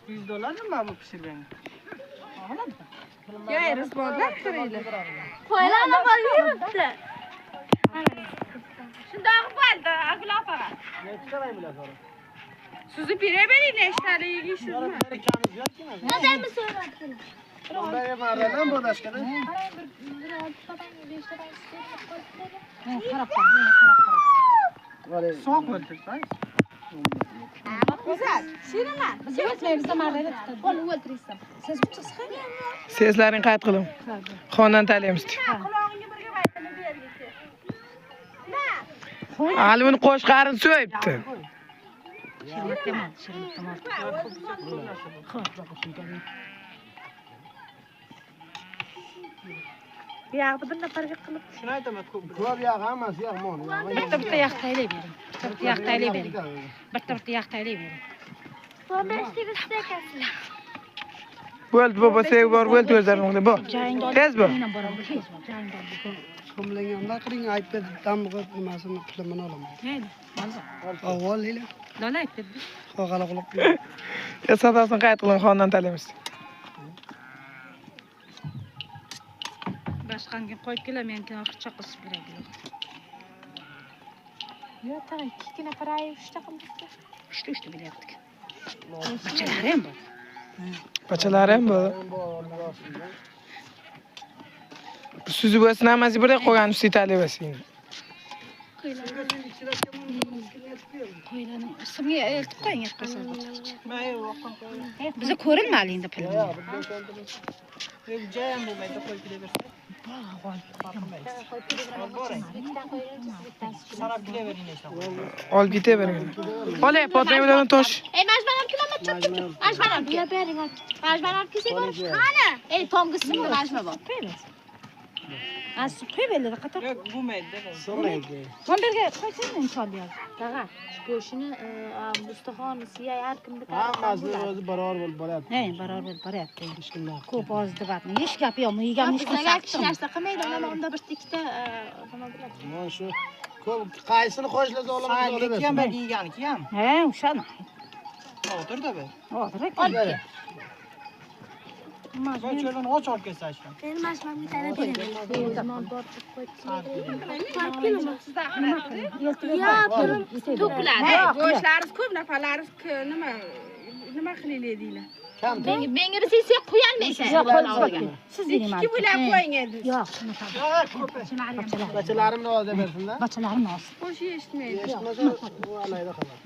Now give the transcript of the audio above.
$100 nima bu pishirgan? Ya responda xirili. Qo'ylarni qo'yibdi. Shundoq bo'ldi, Abdulla opa. Sizni beravering, nechtali yeysizmi? Nazarmi so'rayapti? Bunday marradan bo'dashkada. Qarab. So'q bo'ldi, Güzel. Şirinan. Biz o'tmaymiz, marrada tutadi. Qo'l o'ltiraysan. Siz chiqsin. Sizlarning qayt qiling. Xonandalaymiz. Qulog'ingga birga aytini bergisi. Ali uni qo'shqarin so'yibdi. Bu yoqda bir nafarga qilib. Shuni aytaman, ko'p yog' hammasi yog'mon. Bitta yoq taylay bering. Bitta yoq taylay bering. Bitta yoq taylay bering. Bo'ldi, bobo, sevgi bor, bo'ldi o'zlaringizda. Bu. Tez bu. So'mlanganda qiling, aytdi, damg'i nimasini pulimini olaman. Mayli. Avval hili. Lola aytdi. Qo'g'ala qilib. Ya sadasini qayt qiling, xonandalaymiz. Boshqanga qo'yib kelaman, men ortiqcha qisib beradi. Yo, tag'in 2 nafar ay 3 ta qilibdi. 3 bilyapti. Bachalari ham bor. Bachalari ham bor. Sizni bo'lsin hammasi birday qo'ygan sitali bo'lsin. Qo'ylarni simga eltib qo'ying, qasam. Mayli, vaqtim qo'y. Biza ko'rinmadi endi pul. Jayam bo'lmaydi, qo'yib kelaversa. Sarab kelavering nechta. Olib ketavering. Olay, potray bilan tosh. Ey, majbanam kilometr chop. Majbanam ya bering. Majbanam kelsa qani? Ey, tomgisimi majma bor. Asli qo'yinglar, qator. Yo'q, bo'lmaydi. Bo'lmaydi. Bomberga qo'ysang inshaalloh. Tag'a, go'shini ustaxonisi ya har kimda Hammasi o'zi barobar bo'lib boradi. He, barobar bo'lib boryapti. Ko'p oz debatni. Hech gap yo'qmi? Yeganni hech narsa qilmaydi. Ana unda bir ikkita nima bo'ladi? Mana shu ko'p qaysini qo'yishlar olamiz, olaversin. Ham bir yeganiki ham. He, o'shani. O'tirda bir. Hozir olib. Cho'lini och olib kelsa shu. Men mashmamga talab beraman. To'qiladi. Go'shtlaringiz ko'p, nafarlaringiz nima qilaylik deylar. Kam. Menga bir sesiya qo'yolmaysan. Yo'q, qo'yolmayman. Siz Ikki bo'lib qo'ying endi. Yo'q, Bachalarimni olib bersinlar. bachalarim olsin. Qo'shi eshitmaydi. Eshitmasa, bu alayda qoladi.